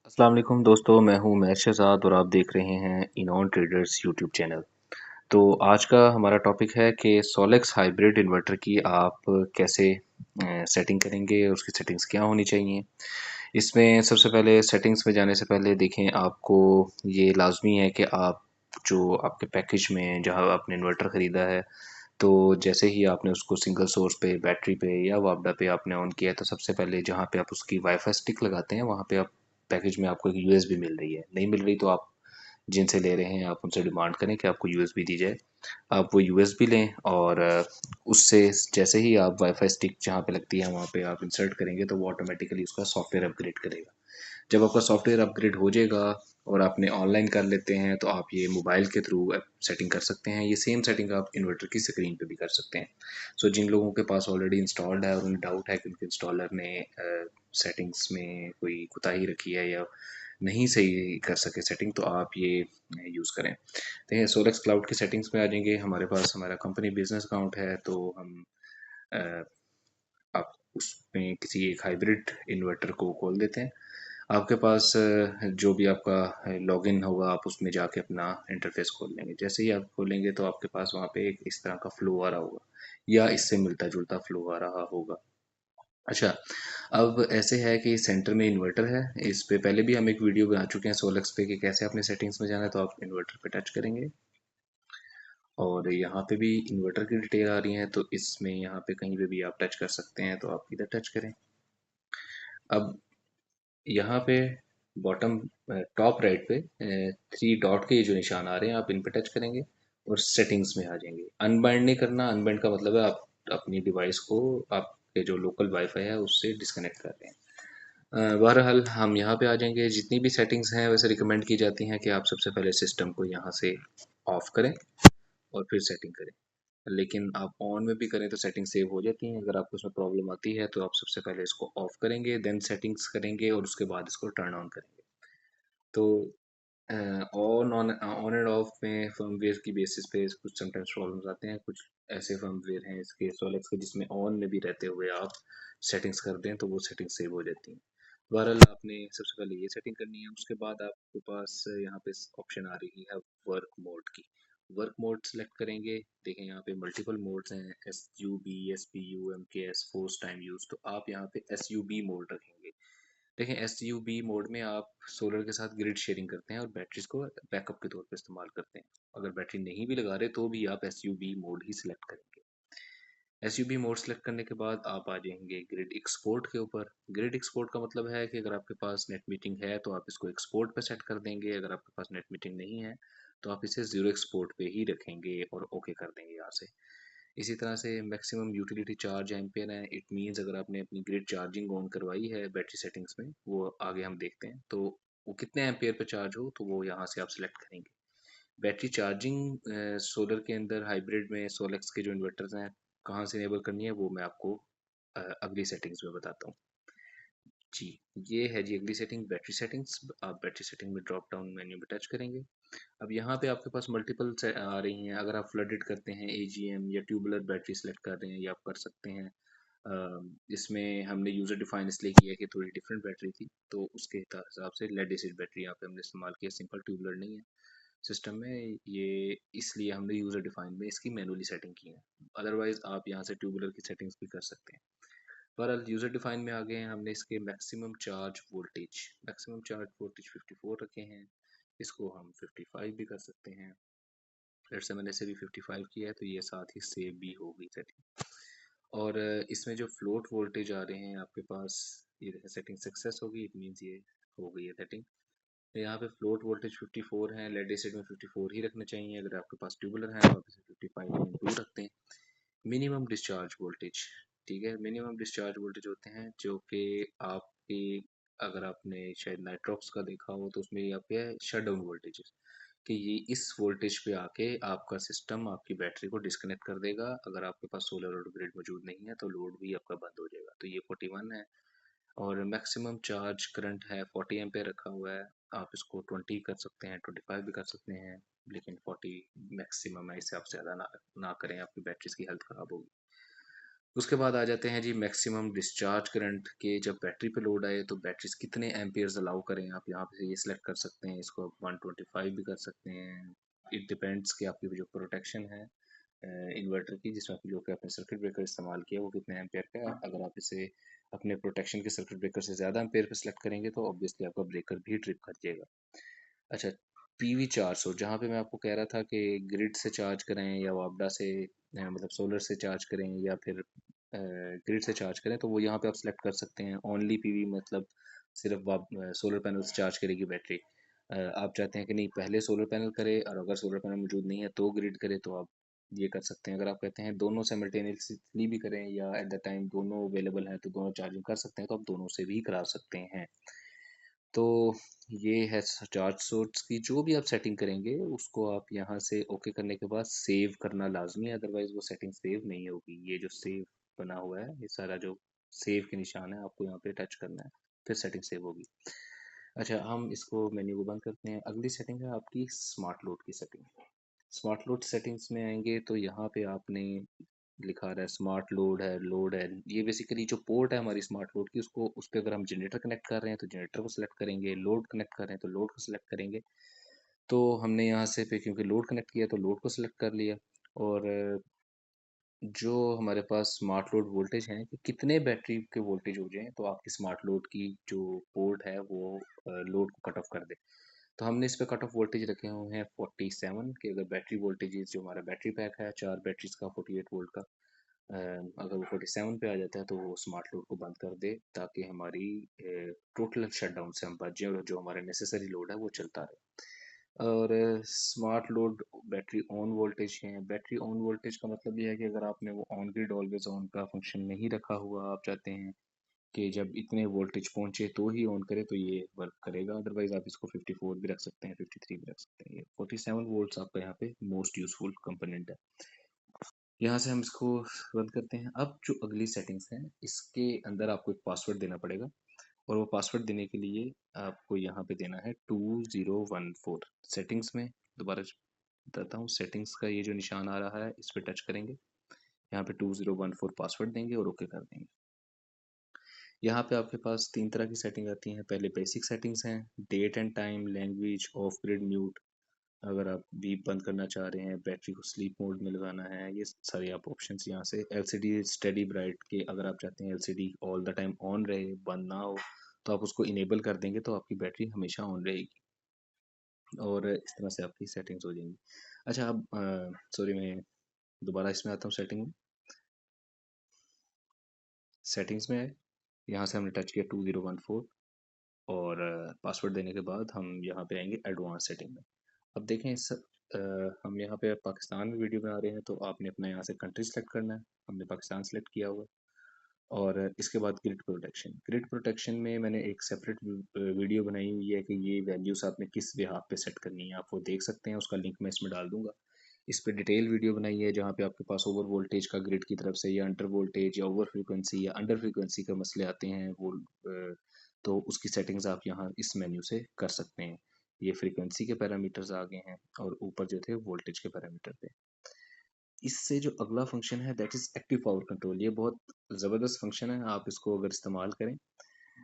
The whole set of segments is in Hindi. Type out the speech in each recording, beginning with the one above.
अस्सलाम वालेकुम दोस्तों, मैं हूं मैथ शहजाद और आप देख रहे हैं इनॉन ट्रेडर्स यूट्यूब चैनल। तो आज का हमारा टॉपिक है कि सोलेक्स हाइब्रिड इन्वर्टर की आप कैसे सेटिंग करेंगे, उसकी सेटिंग्स क्या होनी चाहिए। इसमें सबसे पहले सेटिंग्स में जाने से पहले देखें, आपको ये लाजमी है कि आप जो आपके पैकेज में जहां आपने इन्वर्टर ख़रीदा है, तो जैसे ही आपने उसको सिंगल सोर्स पे, बैटरी पे या वापडा पे आपने ऑन किया है, तो सबसे पहले जहाँ पे आप उसकी वाईफाई स्टिक लगाते हैं वहाँ पे आप पैकेज में आपको एक यूएसबी मिल रही है। नहीं मिल रही तो आप जिनसे ले रहे हैं आप उनसे डिमांड करें कि आपको यूएसबी दी जाए। आप वो यूएसबी लें और उससे जैसे ही आप वाईफाई स्टिक जहाँ पे लगती है वहाँ पे आप इंसर्ट करेंगे तो वो ऑटोमेटिकली उसका सॉफ्टवेयर अपग्रेड करेगा। जब आपका सॉफ्टवेयर अपग्रेड हो जाएगा और आपने ऑनलाइन कर लेते हैं तो आप ये मोबाइल के थ्रू सेटिंग कर सकते हैं। ये सेम सेटिंग आप इन्वर्टर की स्क्रीन पे भी कर सकते हैं। सो जिन लोगों के पास ऑलरेडी इंस्टॉल्ड है और उन्हें डाउट है कि उनके इंस्टॉलर ने सेटिंग्स में कोई कोताही रखी है या नहीं सही कर सके सेटिंग, तो आप ये यूज़ करें। देखिए, सोलेक्स क्लाउड की सेटिंग्स में आ जाएंगे। हमारे पास हमारा कंपनी बिजनेस अकाउंट है, तो हम अ, आप उसमें किसी एक हाइब्रिड इन्वर्टर को खोल देते हैं। आपके पास जो भी आपका लॉगिन होगा आप उसमें जाके अपना इंटरफेस खोल लेंगे। जैसे ही आप खोलेंगे तो आपके पास वहाँ पे एक इस तरह का फ्लो आ रहा होगा या इससे मिलता जुलता फ्लो आ रहा होगा। अच्छा, अब ऐसे है कि सेंटर में इन्वर्टर है। इस पे पहले भी हम एक वीडियो बना चुके हैं सोलक्स पे कि कैसे अपने सेटिंग्स में जाना है। तो आप इन्वर्टर पे टच करेंगे और यहाँ पे भी इन्वर्टर की डिटेल आ रही है, तो इसमें यहाँ पे कहीं पे भी आप टच कर सकते हैं, तो आप इधर टच करें। अब यहाँ पे बॉटम टॉप राइट पे थ्री डॉट के जो निशान आ रहे हैं आप इन पे टच करेंगे और सेटिंग्स में आ जाएंगे। अनबाइंड नहीं करना। अनबाइंड का मतलब है आप अपनी डिवाइस को आपके जो लोकल वाईफाई है उससे डिस्कनेक्ट कर रहे हैं। बहरहाल हम यहाँ पे आ जाएंगे। जितनी भी सेटिंग्स हैं वैसे रिकमेंड की जाती हैं कि आप सबसे पहले सिस्टम को यहाँ से ऑफ करें और फिर सेटिंग करें। लेकिन आप ऑन में भी करें तो सेटिंग सेव हो जाती हैं। अगर आपको उसमें प्रॉब्लम आती है तो आप सबसे पहले इसको ऑफ करेंगे, देन सेटिंग्स करेंगे और उसके बाद इसको टर्न ऑन करेंगे। तो ऑन एंड ऑफ में फर्मवेयर की बेसिस पे कुछ समटाइम्स प्रॉब्लम्स आते हैं। कुछ ऐसे फर्मवेयर हैं इसके सोलेक्स के जिसमें ऑन में भी रहते हुए आप सेटिंग्स कर दें तो वो सेटिंग सेव हो जाती हैं। बहरहाल आपने सबसे पहले ये सेटिंग करनी है। उसके बाद आपके पास यहाँ पे ऑप्शन आ रही है वर्क मोड की। वर्क मोड सेलेक्ट करेंगे। देखें यहाँ पे मल्टीपल मोड्स हैं, S U B, S P U, M K S, force time use. तो आप यहाँ पे एस यू बी मोड रखेंगे। देखें, एस यू बी मोड में आप सोलर के साथ ग्रिड शेयरिंग करते हैं और बैटरीज को बैकअप के तौर पर इस्तेमाल करते हैं। अगर बैटरी नहीं भी लगा रहे तो भी आप एस यू बी मोड ही सिलेक्ट करेंगे। S U B mode select करने के बाद आप आ जाएंगे ग्रिड एक्सपोर्ट के ऊपर। ग्रिड एक्सपोर्ट का मतलब है कि अगर आपके पास नेट मीटिंग है तो आप इसको एक्सपोर्ट पे सेट कर देंगे। अगर आपके पास नेट मीटिंग नहीं है तो आप इसे जीरो एक्सपोर्ट पे ही रखेंगे और ओके कर देंगे यहाँ से। इसी तरह से मैक्सिमम यूटिलिटी चार्ज एम्पेयर है। इट मीन्स अगर आपने अपनी ग्रिड चार्जिंग ऑन करवाई है बैटरी सेटिंग्स में, वो आगे हम देखते हैं, तो वो कितने एम्पेयर पे चार्ज हो तो वो यहाँ से आप सिलेक्ट करेंगे। बैटरी चार्जिंग सोलर के अंदर हाइब्रिड में सोलेक्स के जो इन्वर्टर्स हैं कहाँ से इनेबल करनी है वो मैं आपको अगली सेटिंग्स में बताता हूँ। जी, ये है जी अगली सेटिंग, बैटरी सेटिंग्स। आप बैटरी सेटिंग में ड्रॉप डाउन मेन्यू में टच करेंगे। अब यहाँ पे आपके पास मल्टीपल आ रही हैं। अगर आप फ्लडेड करते हैं, एजीएम या ट्यूबुलर बैटरी सेलेक्ट कर रहे हैं, या आप कर सकते हैं। इसमें हमने यूज़र डिफाइन इसलिए किया कि थोड़ी डिफरेंट बैटरी थी, तो उसके हिसाब से लेड एसिड बैटरी यहाँ पे हमने इस्तेमाल किया। सिंपल ट्यूबुलर नहीं है सिस्टम में ये, इसलिए हमने यूज़र डिफाइन में इसकी मैनुअली सेटिंग की है। अदरवाइज आप यहाँ से ट्यूबुलर की सेटिंग्स भी कर सकते हैं। पर अब यूज़र डिफाइन में आ गए हैं। हमने इसके मैक्सिमम चार्ज वोल्टेज 54 रखे हैं। इसको हम 55 भी कर सकते हैं। फिर से मैंने इसे भी 55 किया है तो ये साथ ही सेव भी हो गई सेटिंग। और इसमें जो फ्लोट वोल्टेज आ रहे हैं आपके पास, ये देखिए सेटिंग सक्सेस होगी, इट मीन्स ये हो गई है सेटिंग। तो यहाँ पे फ्लोट वोल्टेज 54 है। लेड एसिड में 54 ही रखने चाहिए। अगर आपके पास ट्यूबुलर है तो आप इसे 55.2 रखते हैं। मिनिमम डिस्चार्ज वोल्टेज, ठीक है, मिनिमम डिस्चार्ज वोल्टेज होते हैं जो कि आपकी, अगर आपने शायद नाइट्रॉक्स का देखा हो तो उसमें आपके शट डाउन वोल्टेज कि ये इस वोल्टेज पे आके आपका सिस्टम आपकी बैटरी को डिस्कनेक्ट कर देगा। अगर आपके पास सोलर और ग्रिड मौजूद नहीं है तो लोड भी आपका बंद हो जाएगा। तो ये 41 है। और मैक्सिमम चार्ज करंट है 40 एम्पेयर रखा हुआ है। आप इसको 20 कर सकते हैं, 25 भी कर सकते हैं, लेकिन 40 मैक्सिमम है। इससे आप ज़्यादा ना करें, आपकी बैटरीज की हेल्थ ख़राब होगी। उसके बाद आ जाते हैं जी मैक्सिमम डिस्चार्ज करंट के। जब बैटरी पे लोड आए तो बैटरीज कितने एम्पियर्स अलाउ करें, आप यहाँ पे ये सिलेक्ट कर सकते हैं। इसको आप 125 भी कर सकते हैं। इट डिपेंड्स कि आपकी जो प्रोटेक्शन है इन्वर्टर की, जिसमें आपने जो कि अपने सर्किट ब्रेकर इस्तेमाल किया वो कितने एम्पेयर का है। अगर आप इसे अपने प्रोटेक्शन के सर्किट ब्रेकर से ज़्यादा एम्पेयर पे सिलेक्ट करेंगे तो ऑब्वियसली आपका ब्रेकर भी ट्रिप कर जाएगा। अच्छा, पीवी 400 जहाँ पे मैं आपको कह रहा था कि ग्रिड से चार्ज करें या वापडा से मतलब सोलर से चार्ज करें या फिर ग्रिड से चार्ज करें, तो वो यहाँ पे आप सिलेक्ट कर सकते हैं ओनली पीवी, मतलब सिर्फ सोलर पैनल से चार्ज करेगी बैटरी। आप चाहते हैं कि नहीं पहले सोलर पैनल करे और अगर सोलर पैनल मौजूद नहीं है तो ग्रिड करे, तो आप ये कर सकते हैं। अगर आप कहते हैं दोनों साइमल्टेनियसली भी करें या एट द टाइम दोनों अवेलेबल हैं तो दोनों चार्जिंग कर सकते हैं, तो आप दोनों से भी करा सकते हैं। तो ये है चार्ज सोर्स की जो भी आप सेटिंग करेंगे उसको आप यहाँ से ओके करने के बाद सेव करना लाजमी है, अदरवाइज वो सेटिंग सेव नहीं होगी। ये जो सेव बना हुआ है, ये सारा जो सेव के निशान है आपको यहाँ पे टच करना है, फिर सेटिंग सेव होगी। अच्छा, हम इसको मेन्यू को बंद करते हैं। अगली सेटिंग है आपकी स्मार्ट लोड की सेटिंग। स्मार्ट लोड सेटिंग्स में आएंगे तो यहाँ पे आपने लिखा रहा है स्मार्ट लोड है। ये बेसिकली जो पोर्ट है हमारी स्मार्ट लोड की, उसको उस पर अगर हम जनरेटर कनेक्ट कर रहे हैं तो जनरेटर को सिलेक्ट करेंगे, लोड कनेक्ट कर रहे हैं तो लोड को सिलेक्ट करेंगे। तो हमने यहाँ से पे क्योंकि लोड कनेक्ट किया तो लोड को सिलेक्ट कर लिया। और जो हमारे पास स्मार्ट लोड वोल्टेज हैं कि कितने बैटरी के वोल्टेज हो जाएं तो आपकी स्मार्ट लोड की जो पोर्ट है वो लोड को कट ऑफ कर दे। तो हमने इस पे कट ऑफ वोल्टेज रखे हुए हैं 47 के। अगर बैटरी वोल्टेज जो हमारा बैटरी पैक है 4 बैटरीज का 48 वोल्ट का, अगर वो 47 पे आ जाता है तो वो स्मार्ट लोड को बंद कर दे, ताकि हमारी टोटल शटडाउन से हम बच जाए और जो हमारा नेसेसरी लोड है वो चलता रहे। और smart load battery on voltage है। बैटरी ऑन वोल्टेज का मतलब ये है कि अगर आपने वो ऑन ग्रिड ऑलवेज ऑन का फंक्शन नहीं रखा हुआ, आप चाहते हैं कि जब इतने वोल्टेज पहुंचे तो ही ऑन करे, तो ये वर्क करेगा। अदरवाइज आप इसको 54 भी रख सकते हैं, 53 भी रख सकते हैं। ये 47 वोल्ट्स आपका यहाँ पे मोस्ट यूजफुल कंपोनेंट है। यहाँ से हम इसको बंद करते हैं। अब जो अगली सेटिंग्स हैं इसके अंदर आपको एक पासवर्ड देना पड़ेगा, और वो पासवर्ड देने के लिए आपको यहाँ पे देना है 2014। सेटिंग्स में दोबारा बताता हूँ, सेटिंग्स का ये जो निशान आ रहा है इस पर टच करेंगे, यहाँ पे 2014 पासवर्ड देंगे और ओके कर देंगे। यहाँ पे आपके पास तीन तरह की सेटिंग आती हैं। पहले बेसिक सेटिंग्स हैं, date and time, language, off grid, mute. अगर आप बीप बंद करना चाह रहे हैं, बैटरी को स्लीप मोड में लगाना है, ये सारी आप ऑप्शंस यहाँ से। एलसीडी स्टेडी ब्राइट के अगर आप चाहते हैं LCD all the time on रहे, बंद ना हो, तो आप उसको इनेबल कर देंगे तो आपकी बैटरी हमेशा ऑन रहेगी। और इस तरह से आपकी सेटिंग्स हो जाएंगी। अच्छा, अब सॉरी मैं दोबारा इसमें आता हूँ सेटिंग में। सेटिंग्स में यहाँ से हमने टच किया 2014 और पासवर्ड देने के बाद हम यहाँ पे आएंगे एडवांस सेटिंग में। अब देखें हम यहाँ पे पाकिस्तान में वीडियो बना रहे हैं तो आपने अपना यहाँ से कंट्री सेलेक्ट करना है। हमने पाकिस्तान सेलेक्ट किया हुआ है। और इसके बाद ग्रिड प्रोटेक्शन में मैंने एक सेपरेट वीडियो बनाई हुई है कि ये वैल्यूज़ आपने किस बिहाफ पे सेट करनी है, आप वो देख सकते हैं। उसका लिंक मैं इसमें डाल दूंगा। इस पे डिटेल वीडियो बनाई है जहाँ पे आपके पास ओवर वोल्टेज का ग्रिड की तरफ से या अंडर वोल्टेज या ओवर फ्रीक्वेंसी या अंडर फ्रीक्वेंसी का मसले आते हैं वो तो उसकी सेटिंग्स आप यहाँ इस मेन्यू से कर सकते हैं। ये फ्रीक्वेंसी के पैरामीटर्स आ गए हैं और ऊपर जो थे वोल्टेज के पैरामीटर थे। इससे जो अगला फंक्शन है that is active power control. ये बहुत ज़बरदस्त फंक्शन है, आप इसको अगर इस्तेमाल करें।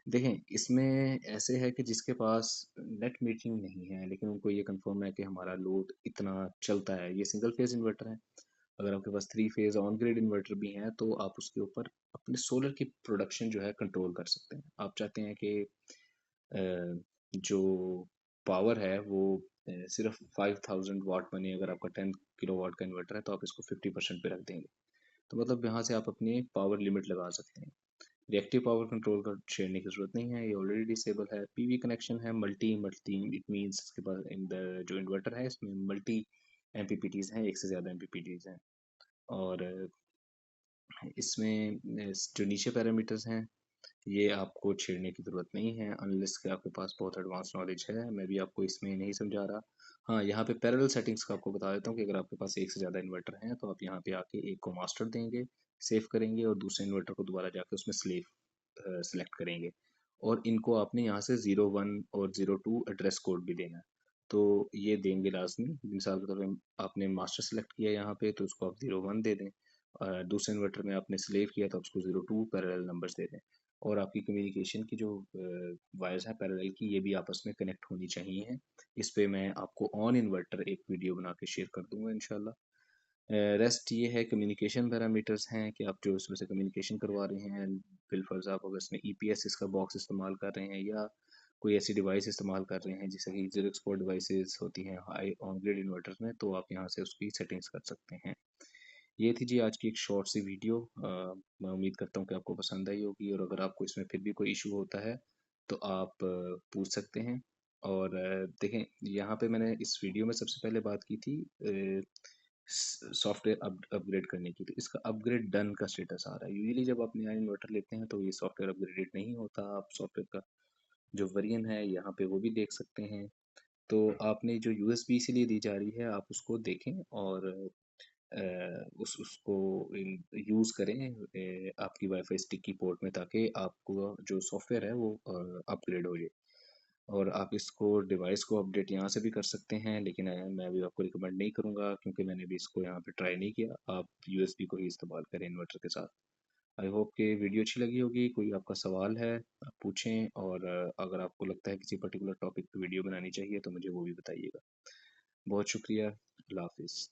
देखें, इसमें ऐसे है कि जिसके पास नेट मीटरिंग नहीं है लेकिन उनको ये कंफर्म है कि हमारा लोड इतना चलता है, ये सिंगल फेज इन्वर्टर है। अगर आपके पास 3 फेज ऑन ग्रिड इन्वर्टर भी हैं तो आप उसके ऊपर अपने सोलर की प्रोडक्शन जो है कंट्रोल कर सकते हैं। आप चाहते हैं कि जो पावर है वो सिर्फ 5000 वाट बने। अगर आपका 10 किलो वाट का इन्वर्टर है तो आप इसको 50% पे रख देंगे, तो मतलब यहाँ से आप अपनी पावर लिमिट लगा सकते हैं। रिएक्टिव पावर कंट्रोल का छेड़ने की जरूरत नहीं है, ये ऑलरेडी डिसेबल है। पीवी कनेक्शन है मल्टी मल्टी, इट मींस इसके पास इन द जो इन्वर्टर है इसमें मल्टी एमपीपीटीज हैं, एक से ज़्यादा एमपीपीटीज हैं। और इसमें जो नीचे पैरामीटर्स हैं ये आपको छेड़ने की ज़रूरत नहीं है अनलेस कि आपके पास बहुत एडवांस नॉलेज है। मैं भी आपको इसमें नहीं समझा रहा। हाँ, यहाँ पे पैरेलल सेटिंग्स का आपको बता देता हूँ कि अगर आपके पास एक से ज़्यादा इन्वर्टर हैं तो आप यहाँ पे आके एक को मास्टर देंगे, सेव करेंगे और दूसरे इन्वर्टर को दोबारा जाके उसमें स्लेव सेलेक्ट करेंगे। और इनको आपने यहाँ से 01 और 02 एड्रेस कोड भी देना है, तो ये देंगे लाजमी। मिसाल के तौर पर आपने मास्टर सेलेक्ट किया यहाँ पे तो उसको आप 01 दे दें, दूसरे इन्वर्टर में आपने स्लेव किया तो उसको 02 पैरेलल नंबर्स दे दें। और आपकी कम्युनिकेशन की जो वायर्स हैं पैरेलल की, ये भी आपस में कनेक्ट होनी चाहिए। इस पे मैं आपको ऑन इन्वर्टर एक वीडियो बना के शेयर कर दूंगा इंशाल्लाह। रेस्ट ये है, कम्युनिकेशन पैरामीटर्स हैं कि आप जो उसमें से कम्युनिकेशन करवा रहे हैं, बिलफर्ज आप अगर इसमें ईपीएस इसका बॉक्स इस्तेमाल कर रहे हैं या कोई ऐसी डिवाइस इस्तेमाल कर रहे हैं जैसे कि जीरो एक्सपोर्ट डिवाइसेस होती हैं हाई ऑन ग्रिड इन्वर्टर्स में, तो आप यहाँ से उसकी सेटिंग्स कर सकते हैं। ये थी जी आज की एक शॉर्ट सी वीडियो। मैं उम्मीद करता हूँ कि आपको पसंद आई होगी, और अगर आपको इसमें फिर भी कोई इशू होता है तो आप पूछ सकते हैं। और देखें, यहाँ पे मैंने इस वीडियो में सबसे पहले बात की थी सॉफ्टवेयर अपग्रेड करने की, तो इसका अपग्रेड डन का स्टेटस आ रहा है। यूजुअली जब आप नया इन्वर्टर लेते हैं तो ये सॉफ्टवेयर अपग्रेडेड नहीं होता। आप सॉफ्टवेयर का जो वर्जन है यहाँ पे वो भी देख सकते हैं। तो आपने जो यूएसबी इसीलिए दी जा रही है, आप उसको देखें और उसको यूज़ करें आपकी वाईफाई स्टिक की पोर्ट में, ताकि आपको जो सॉफ्टवेयर है वो अपग्रेड हो जाए। और आप इसको डिवाइस को अपडेट यहाँ से भी कर सकते हैं, लेकिन मैं अभी आपको रिकमेंड नहीं करूँगा क्योंकि मैंने अभी इसको यहाँ पे ट्राई नहीं किया। आप यूएसबी को ही इस्तेमाल करें इन्वर्टर के साथ। आई होप कि वीडियो अच्छी लगी होगी। कोई आपका सवाल है आप पूछें, और अगर आपको लगता है किसी पर्टिकुलर टॉपिक पे वीडियो बनानी चाहिए तो मुझे वो भी बताइएगा। बहुत शुक्रिया। अल्लाह हाफिज़।